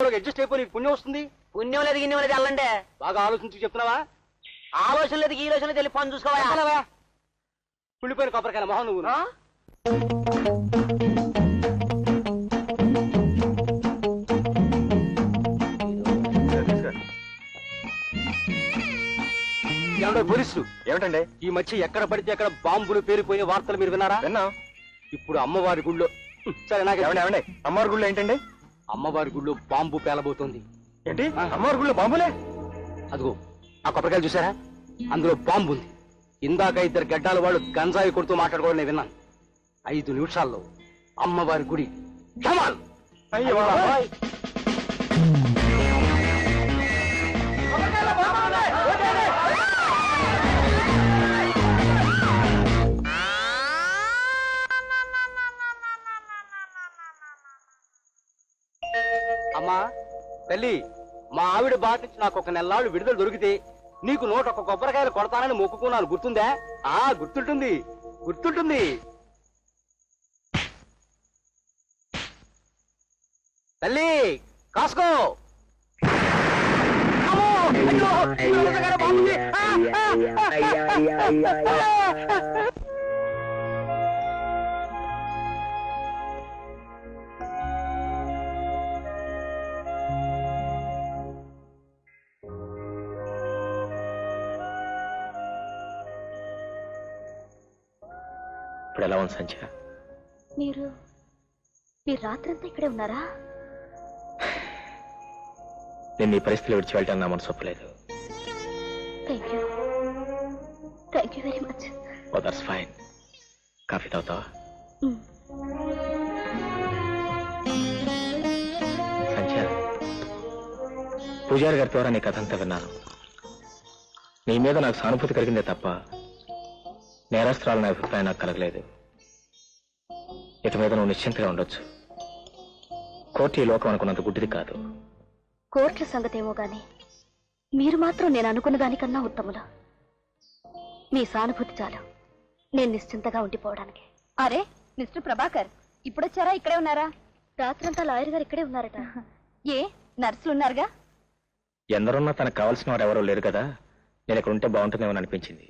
Adjust అయిపోయి నీకు పుణ్యం వస్తుంది. పుణ్యం లేదు గిన్నెం లేదు వెళ్ళండి. బాగా ఆలోచించి చెప్తున్నావా? ఆలోచన లేదు ఈ రోజున తెలియ పని చూసుకోవా. కుళ్ళిపోయిన కొబ్బరికాయల మొహం నువ్వు. పోలీసులు ఏమిటండి? ఈ మధ్య ఎక్కడ పడితే అక్కడ బాంబులు పేలిపోయే వార్తలు మీరు విన్నారా? విన్నాం. ఇప్పుడు అమ్మవారి గుళ్ళో సరే నాకు ఏమండి అమ్మవారి గుళ్ళో ఏంటండి? అమ్మవారి గుళ్ళో బాంబు పేలబోతోంది. ఏంటి అమ్మవారి గుళ్ళో బాంబులే? అదిగో ఆ కొబ్బరికాయలు చూసారా, అందులో బాంబు ఉంది. ఇందాక ఇద్దరు గడ్డాల వాళ్ళు గంజాయి కొడుతూ మాట్లాడుకోవడం నేను విన్నాను. 5 నిమిషాల్లో అమ్మవారి గుడి. అమ్మా తల్లి, మా ఆవిడ బాధ నుంచి నాకు ఒక నెలలాళ్ళు విడుదల దొరికితే నీకు 101 కొబ్బరికాయలు కొడతానని మొక్కుకున్నాను. గుర్తుందా? గుర్తుంటుంది గుర్తుంటుంది. తల్లి కాసుకో. ఇప్పుడు ఎలా ఉంది సంధ్య? మీరు రాత్రంతా ఇక్కడే ఉన్నారా? నేను ఈ పరిస్థితిలో విడిచి వెళ్ళటాను నా మనసు ఒప్పలేదు. Thank you very much. Oh that's fine. Coffee తాగుతావా? సంధ్య, పూజారి గారి ద్వారా నీ కథ అంతా విన్నాను. నీ మీద నాకు సానుభూతి కలిగిందే తప్ప నేరస్తురాలు నా అభిప్రాయం నాకు కలగలేదు. ఇటు మీద నువ్వు నిశ్చింతగా ఉండొచ్చు. కోర్టు ఈ లోకం అనుకున్నంత గుడ్డిది కాదు. కోర్టుల సంగతేమో గాని మీరు మాత్రం నేను అనుకున్న దానికన్నా ఉత్తములు. మీ సానుభూతి చాలు నేను నిశ్చింతగా ఉండిపోవడానికి. అరే మిస్టర్ ప్రభాకర్, ఇప్పుడొచ్చారా? ఇక్కడే ఉన్నారా? రాత్రంతా లాయర్ గారు ఇక్కడే ఉన్నారట. ఏ నర్సులు ఉన్నారుగా? ఎందరున్నా తనకు కావాల్సిన వారు ఎవరో లేరు కదా, నేను ఇక్కడ ఉంటే బాగుంటుందేమో అనిపించింది.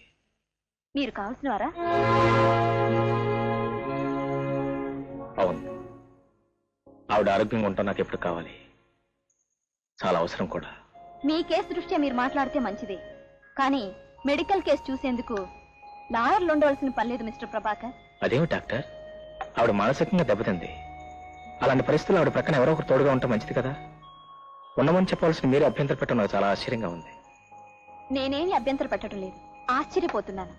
మీరు కావాల్సిన వారా? అవును, ఆవిడ ఆరోగ్యంగా ఉంటాం నాకు ఎప్పుడు కావాలి, చాలా అవసరం కూడా. మీ కేసు దృష్ట్యా మీరు మాట్లాడితే మంచిదే, కానీ మెడికల్ కేసు చూసేందుకు లాయర్లు ఉండవలసిన పని లేదు మిస్టర్ ప్రభాకర్. అదేమి డాక్టర్, ఆవిడ మానసికంగా దెబ్బతింది. అలాంటి పరిస్థితుల్లో ఆవిడ ప్రక్కన ఎవరో ఒకరు తోడుగా ఉంటే మంచిది కదా. ఉండమని చెప్పవలసిన మీరు అభ్యంతర పెట్టడం నాకు చాలా ఆశ్చర్యంగా ఉంది. నేనేమి అభ్యంతర పెట్టడం లేదు, ఆశ్చర్యపోతున్నాను.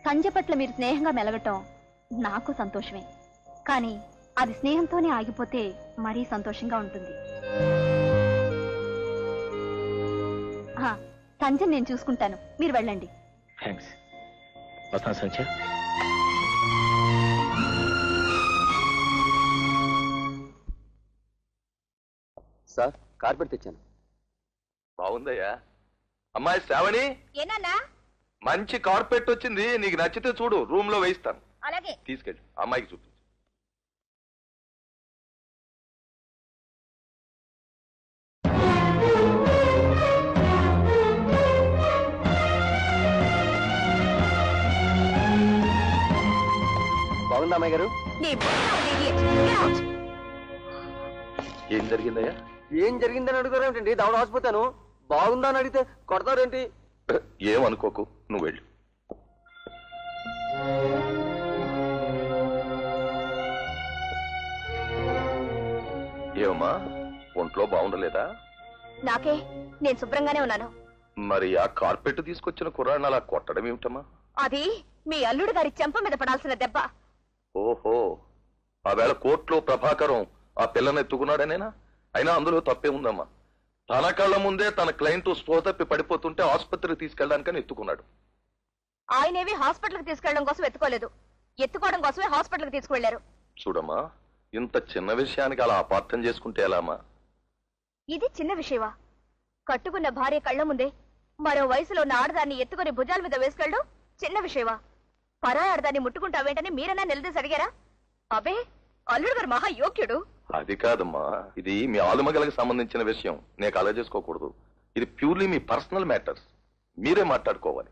సంజయ్ పట్ల మీరు స్నేహంగా మెలగటం నాకు సంతోషమే, కానీ అది స్నేహంతోనే ఆగిపోతే మరీ సంతోషంగా ఉంటుంది. సంజయ్ నేను చూసుకుంటాను, మీరు వెళ్ళండి. థ్యాంక్స్. వస్తాను సంజయ్. సార్ కార్పెట్ తెచ్చాను. బాగుందయ్యా. అమ్మాయి శ్రావణి, ఏనన్నా? మంచి కార్పెట్ వచ్చింది, నీకు నచ్చితే చూడు, రూమ్ లో వేయిస్తాను. అలాగే. తీసుకెళ్ళి అమ్మాయికి చూపించు. బాగుందా అమ్మాయి గారు? ఏం జరిగిందయ్యా? ఏం జరిగిందని అడుగుతారేమిటండి? దవడ హాసిపోతాను. బాగుందా అని అడిగితే కొడతారేంటి? ఏమనుకోకు, నువ్వు వెళ్ళు. ఏమమ్మా, ఒంట్లో బాగుండలేదా? నాకే, నేను శుభ్రంగానే ఉన్నాను. మరి ఆ కార్పెట్ తీసుకొచ్చిన కుర్రాడిని అలా కొట్టడం ఏమిటమ్మా? అది మీ అల్లుడు గారి చెంప మీద పడాల్సిన దెబ్బ. ఓహో, ఆవేళ కోర్టులో ప్రభాకరం ఆ పిల్లని ఎత్తుకున్నాడనేనా? అయినా అందులో తప్పే ఉందమ్మా. తన కళ్ళ ముందే తన క్లయింట్ స్పృహ తప్పి పడిపోతుంటే ఆసుపత్రికి తీసుకెళ్ళడానికని ఎత్తుకున్నాడు. ఆయనేవి హాస్పిటల్కి తీసుకెళ్లడం కోసం ఎత్తుకోలేదు, ఎత్తుకోవడం కోసమే హాస్పిటల్కి తీసుకువెళ్లారు. చూడమ్మా, ఇంత చిన్న విషయానికి అలా అపార్థం చేసుకుంటే ఎలామా? ఇది చిన్న విషయమా? కట్టుకున్న భార్య కళ్ళ ముందే మరో వయసులో ఉన్న ఆడదాన్ని ఎత్తుకుని భుజాల మీద వేసుకెళ్ళడం చిన్న విషయమా? పరాయి ఆడదాన్ని ముట్టుకుంటావేంటని మీరన్నా నిలదీసి అడిగారా? అబే, అల్లుడు గారు మహా యోగ్యుడు. అది కాదమ్మా, ఇది మీ ఆలుమగలకు సంబంధించిన విషయం. నేను అలా చేసుకోకూడదు. ఇది ప్యూర్లీ మీ పర్సనల్ మ్యాటర్స్. మీరే మాట్లాడుకోవాలి.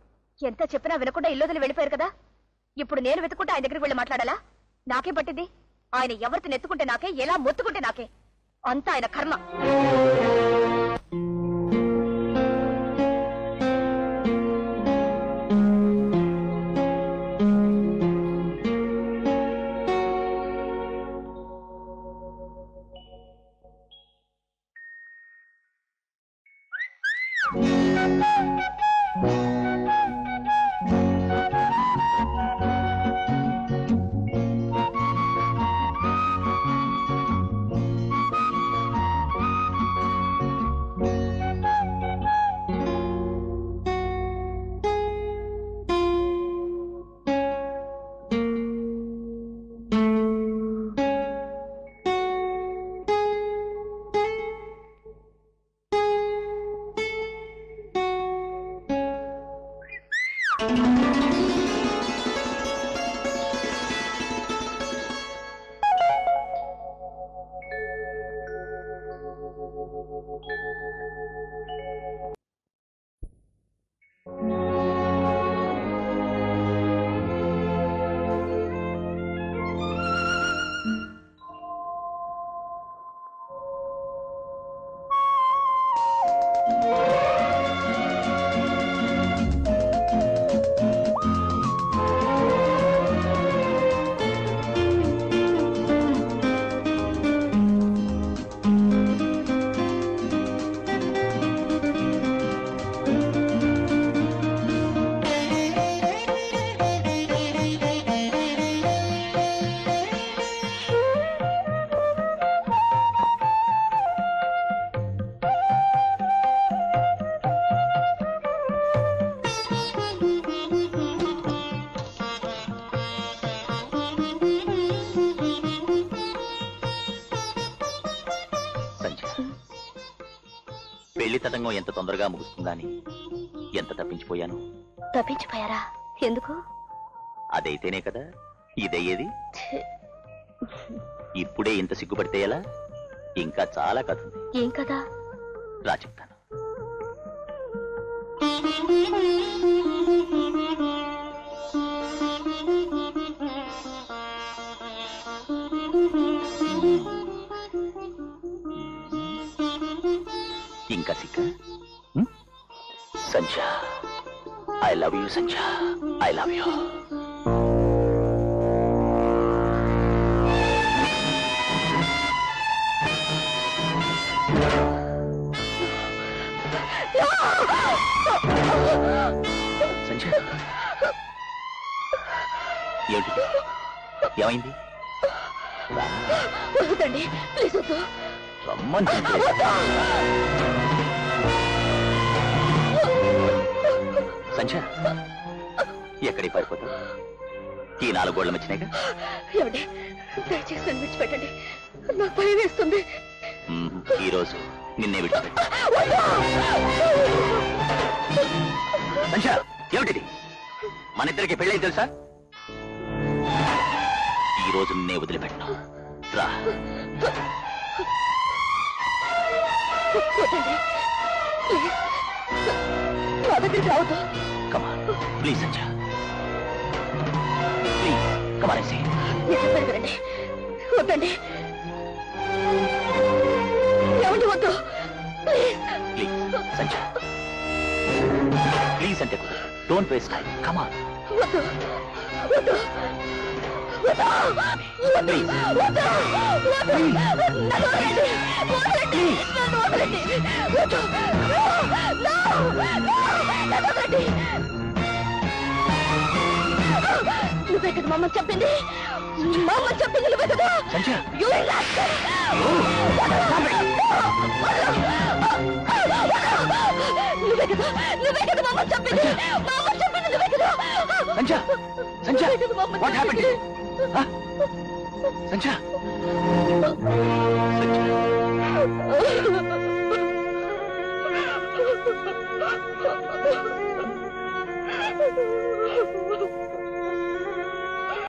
ఎంత చెప్పినా వినకుండా ఇల్లు వెళ్ళిపోయారు కదా. ఇప్పుడు నేను వెతుకుంటే ఆయన దగ్గరికి వెళ్ళి మాట్లాడాలా? నాకే పట్టింది. ఆయన ఎవరితో నెత్తుకుంటే నాకే, ఎలా మొత్తుకుంటే నాకే. అంతా ఆయన కర్మ. పెళ్లి తతంగం ఎంత తొందరగా ముగుస్తుందని ఎంత తప్పించిపోయాను. తప్పించిపోయారా? ఎందుకు? అదైతేనే కదా ఇదయ్యేది. ఇప్పుడే ఇంత సిగ్గుపడితే ఎలా? ఇంకా చాలా కథ ఉంది. ఏం కదా? రా చెప్తాను. ఇంకా సిక్క? Sandhya, I love you Sandhya, I love you. Sandhya, ఏమిటి? ఏమైంది? వద్దండి, ప్లీజ్ వద్దు. రమ్మని సంధ్య, ఎక్కడికి పారిపోతావు? ఈ 4 గోళ్ల మధ్యనేగా. ఏమండి, దయచేసి నన్ను విడిచిపెట్టండి. నాకు భయం వేస్తుంది. ఈరోజు నిన్నే విడిచిపెట్టు. సంధ్య, ఏమిటిది? మన ఇద్దరికి పెళ్ళైంది తెలుసా? ఈ రోజు నిన్నే వదిలిపెట్టను. రా. నా దగ్గరికి రావద్దు. Come on, please, Sanjay. Please, come on, I say. వినండి, వద్దండి. ఏమండి వద్దు, please. Please, Sanjay. Please, Sanjay. Don't waste time. Come on. వద్దు, వద్దు, వద్దు, Please. వద్దు, వద్దు. నన్ను వదలండి, వదలండి, నన్ను వదలండి. వద్దు. No, no, నన్ను వదలండి. నువ్వే కదా మమ్మ చెప్పింది. మమ్మ చెప్పింది నువ్వే కదా. సంజయ్, నువ్వే కదా మమ్మ చెప్పింది. మమ్మ చెప్పింది నువ్వే కదా. Sanjay, Sanjay, what happened? Huh? Sanjay.